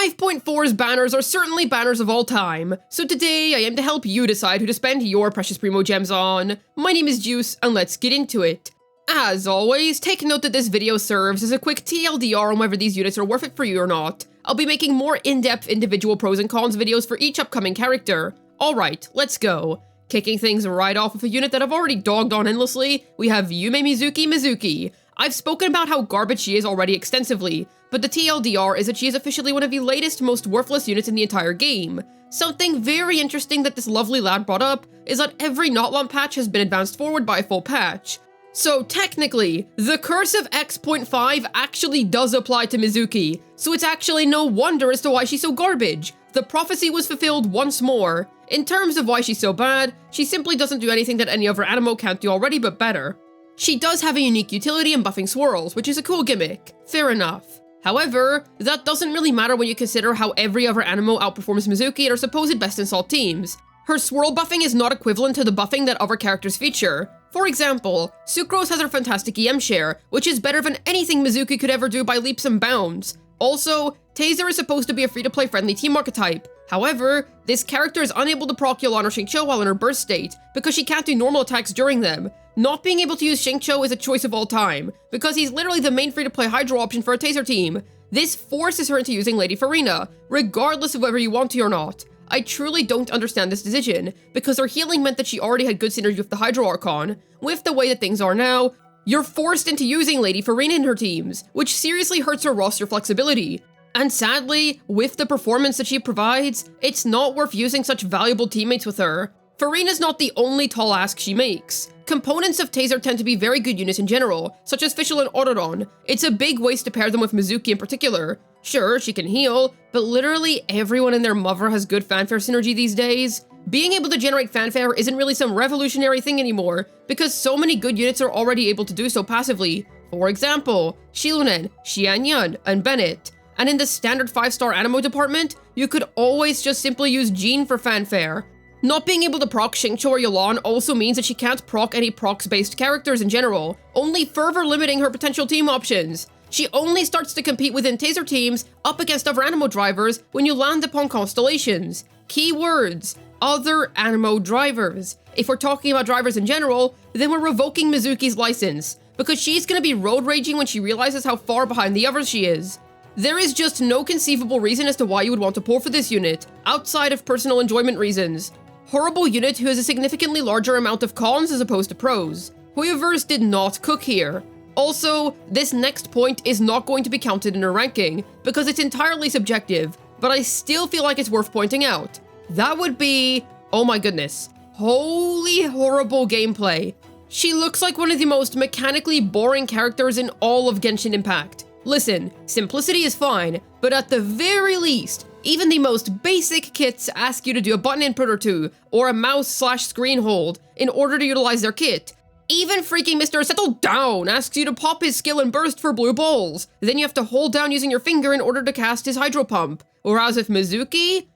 5.4's banners are certainly banners of all time, so today I am to help you decide who to spend your precious Primogems on. My name is Juice, and let's get into it. As always, take note that this video serves as a quick TLDR on whether these units are worth it for you or not. I'll be making more in-depth individual pros and cons videos for each upcoming character. Alright, let's go. Kicking things right off with a unit that I've already dogged on endlessly, we have Yumemizuki Mizuki. I've spoken about how garbage she is already extensively, but the TLDR is that she is officially one of the latest, most worthless units in the entire game. Something very interesting that this lovely lad brought up is that every Notlump patch has been advanced forward by a full patch. So technically, the curse of X.5 actually does apply to Mizuki, so it's actually no wonder as to why she's so garbage. The prophecy was fulfilled once more. In terms of why she's so bad, she simply doesn't do anything that any other animo can't do already but better. She does have a unique utility in buffing swirls, which is a cool gimmick. Fair enough. However, that doesn't really matter when you consider how every other animo outperforms Mizuki in her supposed best installed teams. Her swirl buffing is not equivalent to the buffing that other characters feature. For example, Sucrose has her fantastic EM share, which is better than anything Mizuki could ever do by leaps and bounds. Also, Taser is supposed to be a free-to-play friendly team archetype. However, this character is unable to proc Yolan or Xingqiu while in her burst state, because she can't do normal attacks during them. Not being able to use Xingqiu is a choice of all time, because he's literally the main free-to-play Hydro option for a Taser team. This forces her into using Lady Furina, regardless of whether you want to or not. I truly don't understand this decision, because her healing meant that she already had good synergy with the Hydro Archon. With the way that things are now, you're forced into using Lady Furina in her teams, which seriously hurts her roster flexibility. And sadly, with the performance that she provides, it's not worth using such valuable teammates with her. Furina's not the only tall ask she makes. Components of Taser tend to be very good units in general, such as Fischl and Autoron. It's a big waste to pair them with Mizuki in particular. Sure, she can heal, but literally everyone and their mother has good fanfare synergy these days. Being able to generate fanfare isn't really some revolutionary thing anymore, because so many good units are already able to do so passively. For example, Shilunen, Xianyun, and Bennett. And in the standard 5-star animo department, you could always just simply use Jean for fanfare. Not being able to proc Xingqiu or Yolan also means that she can't proc any procs-based characters in general, only further limiting her potential team options. She only starts to compete within Taser teams up against other animo drivers when you land upon constellations. Keywords: other animo drivers. If we're talking about drivers in general, then we're revoking Mizuki's license, because she's gonna be road raging when she realizes how far behind the others she is. There is just no conceivable reason as to why you would want to pull for this unit, outside of personal enjoyment reasons. Horrible unit who has a significantly larger amount of cons as opposed to pros. Whoever's did not cook here. Also, this next point is not going to be counted in her ranking, because it's entirely subjective, but I still feel like it's worth pointing out. That would be, oh my goodness, holy horrible gameplay. She looks like one of the most mechanically boring characters in all of Genshin Impact. Listen, simplicity is fine, but at the very least, even the most basic kits ask you to do a button input or two, or a mouse/screen hold, in order to utilize their kit. Even freaking Mr. Settle Down asks you to pop his skill and burst for blue balls. Then you have to hold down using your finger in order to cast his Hydro Pump. Whereas with Mizuki,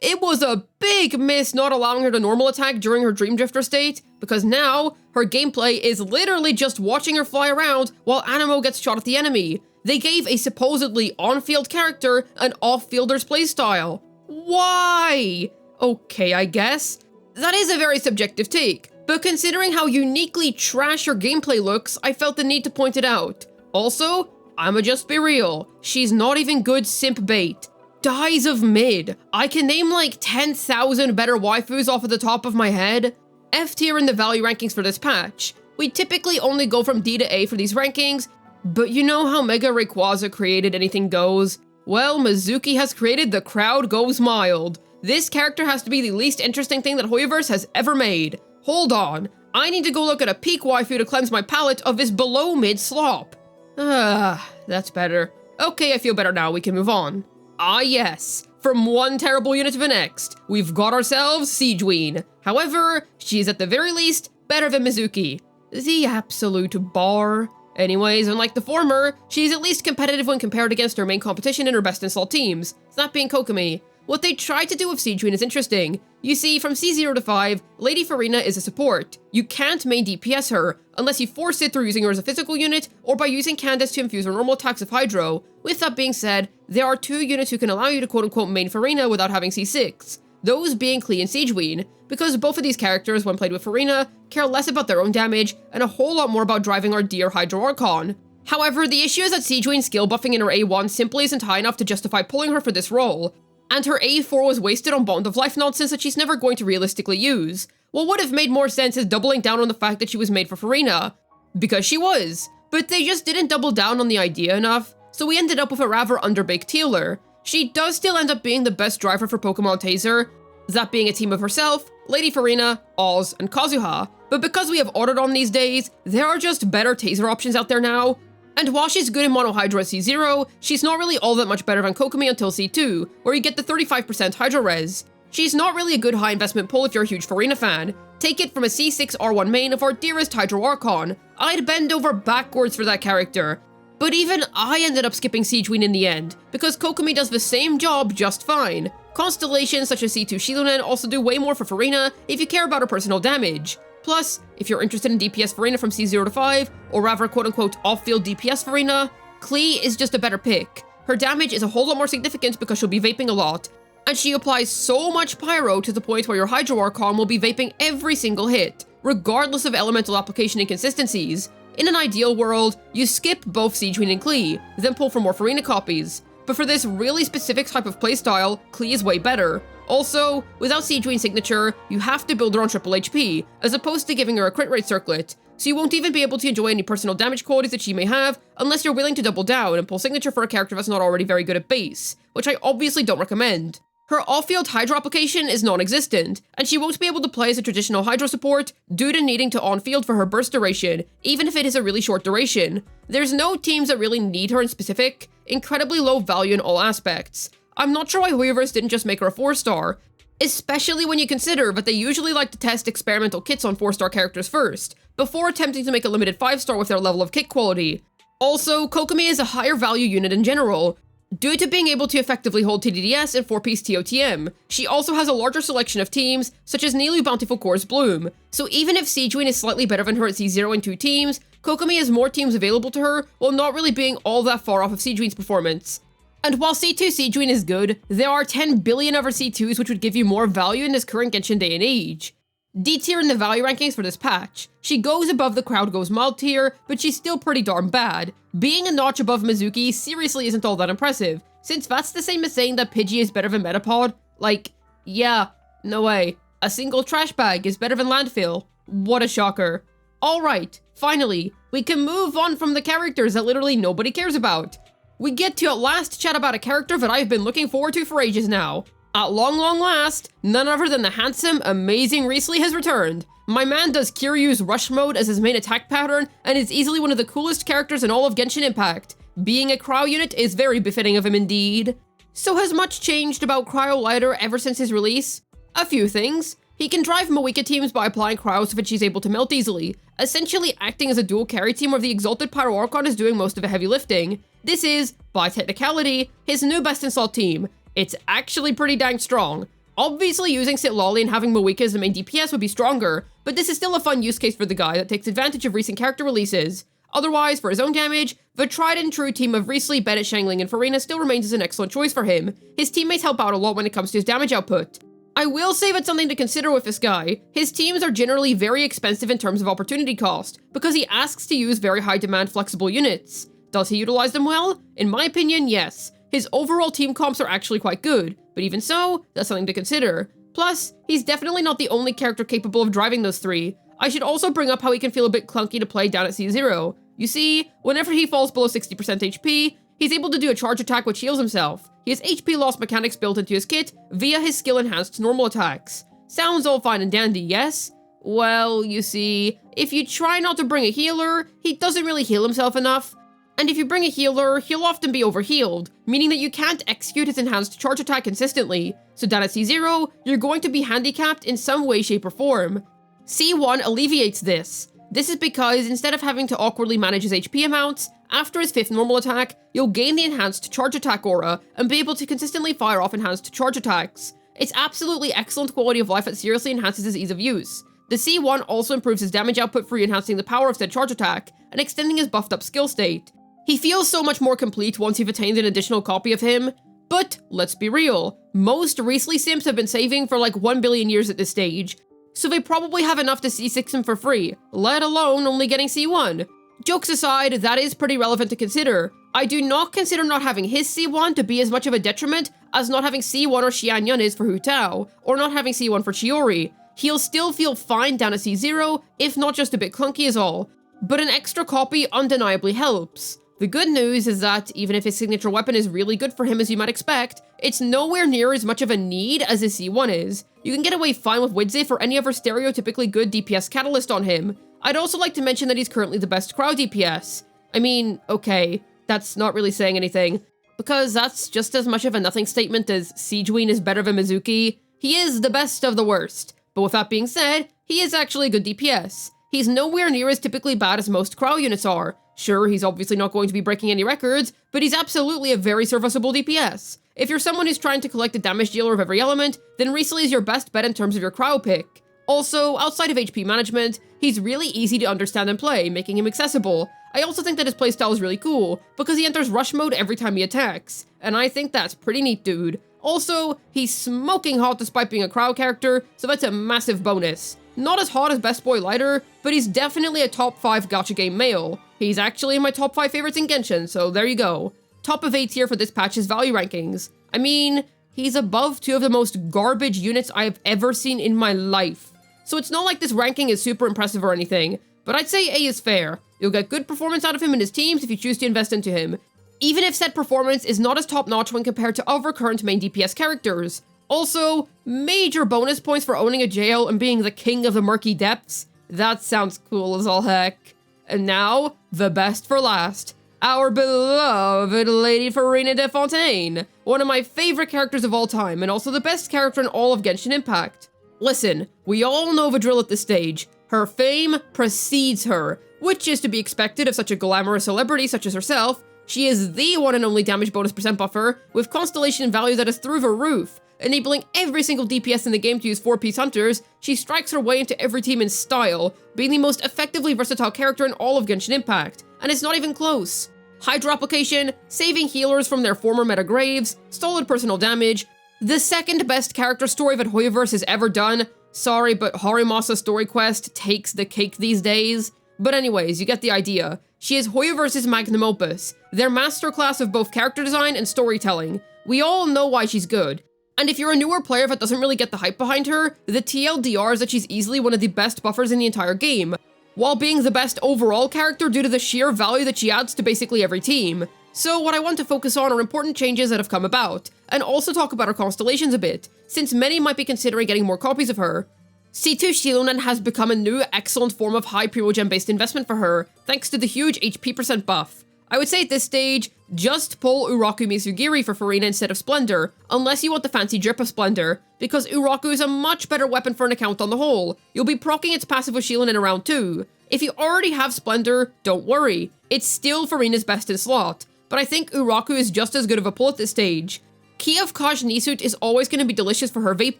it was a big miss not allowing her to normal attack during her Dream Drifter state, because now her gameplay is literally just watching her fly around while Animo gets shot at the enemy. They gave a supposedly on-field character an off-fielder's playstyle. Why? Okay, I guess. That is a very subjective take, but considering how uniquely trash her gameplay looks, I felt the need to point it out. Also, I'ma just be real, she's not even good simp bait. Dies of mid. I can name like 10,000 better waifus off of the top of my head. F tier in the value rankings for this patch. We typically only go from D to A for these rankings, but you know how Mega Rayquaza created Anything Goes? Well, Mizuki has created The Crowd Goes Mild. This character has to be the least interesting thing that Hoyoverse has ever made. Hold on, I need to go look at a peak waifu to cleanse my palate of this below mid slop. That's better. Okay, I feel better now, we can move on. Ah yes, from one terrible unit to the next, we've got ourselves Sigewinne. However, she's at the very least better than Mizuki. The absolute bar. Anyways, unlike the former, she's at least competitive when compared against her main competition in her best installed teams, that being Kokomi. what they tried to do with Sigewinne is interesting. You see, from C0 to 5, Lady Furina is a support. You can't main DPS her, unless you force it through using her as a physical unit, or by using Candace to infuse her normal attacks of Hydro. With that being said, there are 2 units who can allow you to quote-unquote main Furina without having C6. Those being Klee and Sigewinne, because both of these characters, when played with Furina, care less about their own damage, and a whole lot more about driving our dear Hydro Archon. However, the issue is that Sigewinne's skill buffing in her A1 simply isn't high enough to justify pulling her for this role, and her A4 was wasted on Bond of Life nonsense that she's never going to realistically use. What would have made more sense is doubling down on the fact that she was made for Furina, because she was, but they just didn't double down on the idea enough, so we ended up with a rather underbaked healer. She does still end up being the best driver for Pokemon Taser, that being a team of herself, Lady Furina, Oz, and Kazuha, but because we have Autodom these days, there are just better Taser options out there now. And while she's good in Mono Hydro at C0, she's not really all that much better than Kokomi until C2, where you get the 35% Hydro Res. She's not really a good high investment pull if you're a huge Furina fan. Take it from a C6 R1 main of our dearest Hydro Archon. I'd bend over backwards for that character. But even I ended up skipping Sigewinne in the end, because Kokomi does the same job just fine. Constellations such as C2 Shilonen also do way more for Furina if you care about her personal damage. Plus, if you're interested in DPS Furina from C0 to 5, or rather quote-unquote off-field DPS Furina, Klee is just a better pick. Her damage is a whole lot more significant because she'll be vaping a lot, and she applies so much pyro to the point where your Hydro Archon will be vaping every single hit, regardless of elemental application inconsistencies. In an ideal world, you skip both Sigewinne and Klee, then pull for more Furina copies. But for this really specific type of playstyle, Klee is way better. Also, without Sigewinne's signature, you have to build her on triple HP, as opposed to giving her a crit rate circlet, so you won't even be able to enjoy any personal damage qualities that she may have, unless you're willing to double down and pull signature for a character that's not already very good at base, which I obviously don't recommend. Her off-field Hydro application is non-existent, and she won't be able to play as a traditional Hydro support due to needing to on-field for her burst duration, even if it is a really short duration. There's no teams that really need her in specific, incredibly low value in all aspects. I'm not sure why Wriothesely didn't just make her a 4-star, especially when you consider that they usually like to test experimental kits on 4-star characters first, before attempting to make a limited 5-star with their level of kit quality. Also, Kokomi is a higher value unit in general, due to being able to effectively hold TDDS and 4-piece TOTM. She also has a larger selection of teams, such as Neilu Bountiful Core's Bloom, so even if Sigewinne is slightly better than her at C0 and 2 teams, Kokomi has more teams available to her while not really being all that far off of Sigewinne's performance. And while C2 Sigewinne is good, there are 10 billion other C2s which would give you more value in this current Genshin day and age. D tier in the value rankings for this patch. She goes above the crowd goes mild tier, but she's still pretty darn bad. Being a notch above Mizuki seriously isn't all that impressive, since that's the same as saying that Pidgey is better than Metapod. Like, yeah, no way. A single trash bag is better than Landfill. What a shocker. Alright, finally, we can move on from the characters that literally nobody cares about. We get to at last chat about a character that I've been looking forward to for ages now. At long last, none other than the handsome, amazing Wriothesely has returned. My man does Kiryu's Rush mode as his main attack pattern, and is easily one of the coolest characters in all of Genshin Impact. Being a cryo unit is very befitting of him indeed. So has much changed about Cryo Lighter ever since his release? A few things. He can drive Moika teams by applying cryo so that she's able to melt easily, essentially acting as a dual carry team where the Exalted Pyro Archon is doing most of the heavy lifting. This is, by technicality, his new best in slot team. It's actually pretty dang strong. Obviously using Sitlolly and having Moika as the main DPS would be stronger, but this is still a fun use case for the guy that takes advantage of recent character releases. Otherwise, for his own damage, the tried and true team of Wriothesely, Bennett, Xiangling, and Furina still remains as an excellent choice for him. His teammates help out a lot when it comes to his damage output. I will say that's something to consider with this guy. His teams are generally very expensive in terms of opportunity cost, because he asks to use very high demand flexible units. Does he utilize them well? In my opinion, yes. His overall team comps are actually quite good, but even so, that's something to consider. Plus, he's definitely not the only character capable of driving those three. I should also bring up how he can feel a bit clunky to play down at C0. You see, whenever he falls below 60% HP, he's able to do a charge attack which heals himself. He has HP loss mechanics built into his kit via his skill enhanced normal attacks. Sounds all fine and dandy, yes? Well, you see, if you try not to bring a healer, he doesn't really heal himself enough. And if you bring a healer, he'll often be overhealed, meaning that you can't execute his enhanced charge attack consistently, so down at C0, you're going to be handicapped in some way, shape, or form. C1 alleviates this. This is because instead of having to awkwardly manage his HP amounts, after his 5th normal attack, you'll gain the enhanced charge attack aura and be able to consistently fire off enhanced charge attacks. It's absolutely excellent quality of life that seriously enhances his ease of use. The C1 also improves his damage output for enhancing the power of said charge attack and extending his buffed up skill state. He feels so much more complete once you've attained an additional copy of him, but let's be real, most Wriothesely simps have been saving for like 1 billion years at this stage, so they probably have enough to C6 him for free, let alone only getting C1. Jokes aside, that is pretty relevant to consider. I do not consider not having his C1 to be as much of a detriment as not having C1 or Xianyun is for Hu Tao, or not having C1 for Chiori. He'll still feel fine down at C0, if not just a bit clunky is all, but an extra copy undeniably helps. The good news is that, even if his signature weapon is really good for him as you might expect, it's nowhere near as much of a need as his C1 is. You can get away fine with Widze or any other stereotypically good DPS catalyst on him. I'd also like to mention that he's currently the best crowd DPS. I mean, okay, that's not really saying anything, because that's just as much of a nothing statement as Sigewinne is better than Mizuki. He is the best of the worst, but with that being said, he is actually a good DPS. He's nowhere near as typically bad as most Crow units are. Sure, he's obviously not going to be breaking any records, but he's absolutely a very serviceable DPS. If you're someone who's trying to collect a damage dealer of every element, then Wriothesely is your best bet in terms of your Crow pick. Also, outside of HP management, he's really easy to understand and play, making him accessible. I also think that his playstyle is really cool, because he enters rush mode every time he attacks, and I think that's pretty neat, dude. Also, he's smoking hot despite being a Crow character, so that's a massive bonus. Not as hot as Best Boy Lighter, but he's definitely a top 5 gacha game male. He's actually in my top 5 favorites in Genshin, so there you go. Top of A tier for this patch's value rankings. I mean, he's above 2 of the most garbage units I have ever seen in my life. So it's not like this ranking is super impressive or anything, but I'd say A is fair. You'll get good performance out of him and his teams if you choose to invest into him, even if said performance is not as top-notch when compared to other current main DPS characters. Also, major bonus points for owning a jail and being the king of the murky depths. That sounds cool as all heck. And now, the best for last. Our beloved Lady Furina de Fontaine. One of my favorite characters of all time, and also the best character in all of Genshin Impact. Listen, we all know the drill at this stage. Her fame precedes her, which is to be expected of such a glamorous celebrity such as herself. She is the one and only damage bonus percent buffer, with constellation value that is through the roof. Enabling every single DPS in the game to use 4-piece hunters, she strikes her way into every team in style, being the most effectively versatile character in all of Genshin Impact, and it's not even close. Hydro application, saving healers from their former meta graves, solid personal damage, the second best character story that Hoyoverse has ever done. Sorry, but Harimasa's story quest takes the cake these days. But anyways, you get the idea. She is Hoyoverse's magnum opus, their masterclass of both character design and storytelling. We all know why she's good. And if you're a newer player that doesn't really get the hype behind her, the TLDR is that she's easily one of the best buffers in the entire game, while being the best overall character due to the sheer value that she adds to basically every team. So what I want to focus on are important changes that have come about, and also talk about her constellations a bit, since many might be considering getting more copies of her. C2 Shilonen has become a new excellent form of high Primogem based investment for her, thanks to the huge HP percent buff. I would say at this stage, just pull Uraku Mizugiri for Furina instead of Splendor, unless you want the fancy drip of Splendor, because Uraku is a much better weapon for an account on the whole. You'll be proccing its passive with Shilonen in round 2. If you already have Splendor, don't worry, it's still Furina's best in slot, but I think Uraku is just as good of a pull at this stage. Kiev Kaj Nisut is always going to be delicious for her vape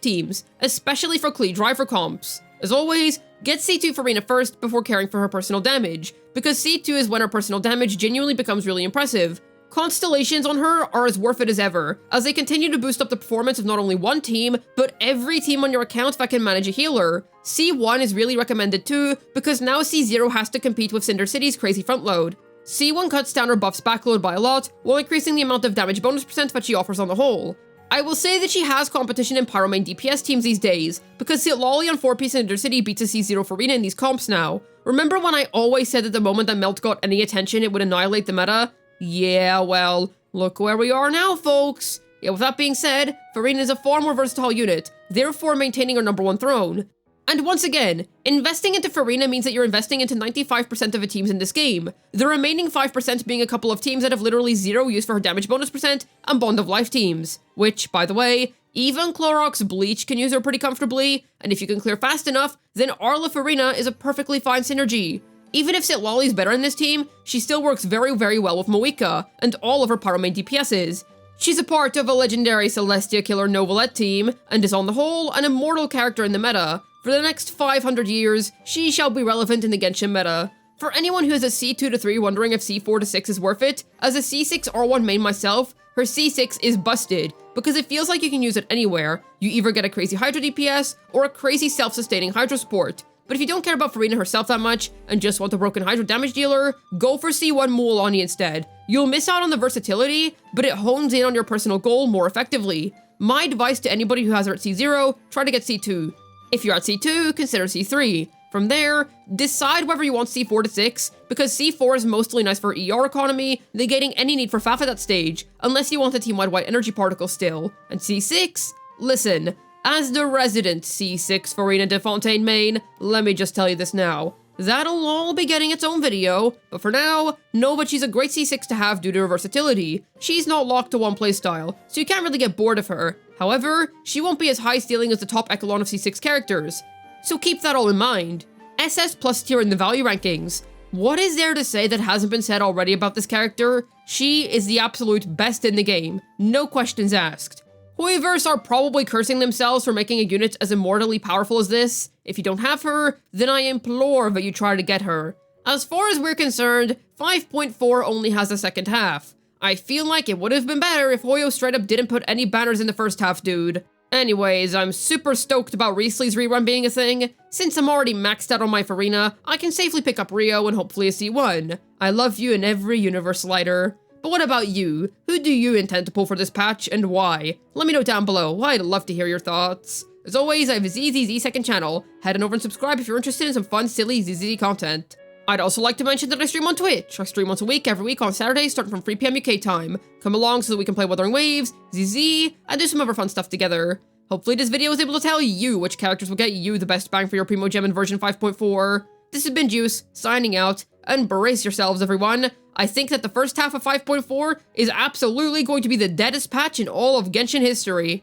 teams, especially for Klee driver comps. As always, get C2 Furina first before caring for her personal damage, because C2 is when her personal damage genuinely becomes really impressive. Constellations on her are as worth it as ever, as they continue to boost up the performance of not only one team, but every team on your account that can manage a healer. C1 is really recommended too, because now C0 has to compete with Cinder City's crazy front load. C1 cuts down her buff's backload by a lot, while increasing the amount of damage bonus percent that she offers on the whole. I will say that she has competition in Pyro main DPS teams these days, because Lolly on 4-piece in City beats a C0 Furina in these comps now. Remember when I always said that the moment that Melt got any attention it would annihilate the meta? Yeah, well, look where we are now, folks. Yeah, with that being said, Furina is a far more versatile unit, therefore maintaining her #1 throne. And once again, investing into Furina means that you're investing into 95% of the teams in this game, the remaining 5% being a couple of teams that have literally 0 use for her damage bonus percent and Bond of Life teams, which, by the way, Even Clorox Bleach can use her pretty comfortably, and if you can clear fast enough, then Arla Furina is a perfectly fine synergy. Even if Sitlolly's better in this team, she still works very, very well with Moika, and all of her Pyro main DPSs. She's a part of a legendary Celestia Killer Novelette team, and is on the whole an immortal character in the meta. For the next 500 years, she shall be relevant in the Genshin meta. For anyone who is a C2 to 3 wondering if C4 to 6 is worth it, as a C6 R1 main myself, her C6 is busted, because it feels like you can use it anywhere. You either get a crazy Hydro DPS, or a crazy self-sustaining Hydro support. But if you don't care about Furina herself that much, and just want a broken Hydro damage dealer, go for C1 Mualani instead. You'll miss out on the versatility, but it hones in on your personal goal more effectively. My advice to anybody who has her at C0, try to get C2. If you're at C2, consider C3. From there, decide whether you want C4 to 6, because C4 is mostly nice for ER economy, negating any need for FAF at that stage, unless you want a team-wide white energy particle still. And C6? Listen, as the resident C6 Furina de Fontaine main, let me just tell you this now. That'll all be getting its own video, but for now, know that she's a great C6 to have due to her versatility. She's not locked to one playstyle, so you can't really get bored of her. However, she won't be as high stealing as the top echelon of C6 characters. So keep that all in mind. SS plus tier in the value rankings. What is there to say that hasn't been said already about this character? She is the absolute best in the game, no questions asked. However's are probably cursing themselves for making a unit as immortally powerful as this. If you don't have her, then I implore that you try to get her. As far as we're concerned, 5.4 only has a second half. I feel like it would have been better if Hoyo straight up didn't put any banners in the first half, dude. Anyways, I'm super stoked about Wriothesly's rerun being a thing. Since I'm already maxed out on my Furina, I can safely pick up Rio and hopefully a C1. I love you in every universe, Lighter. But what about you? Who do you intend to pull for this patch, and why? Let me know down below. I'd love to hear your thoughts. As always, I have a ZZZ second channel. Head on over and subscribe if you're interested in some fun, silly ZZZ content. I'd also like to mention that I stream on Twitch. I stream once a week, every week on Saturdays, starting from 3 PM UK time. Come along so that we can play Wuthering Waves, ZZ, and do some other fun stuff together. Hopefully this video was able to tell you which characters will get you the best bang for your Primogem in version 5.4. This has been Juice, signing out, and brace yourselves everyone. I think that the first half of 5.4 is absolutely going to be the deadest patch in all of Genshin history.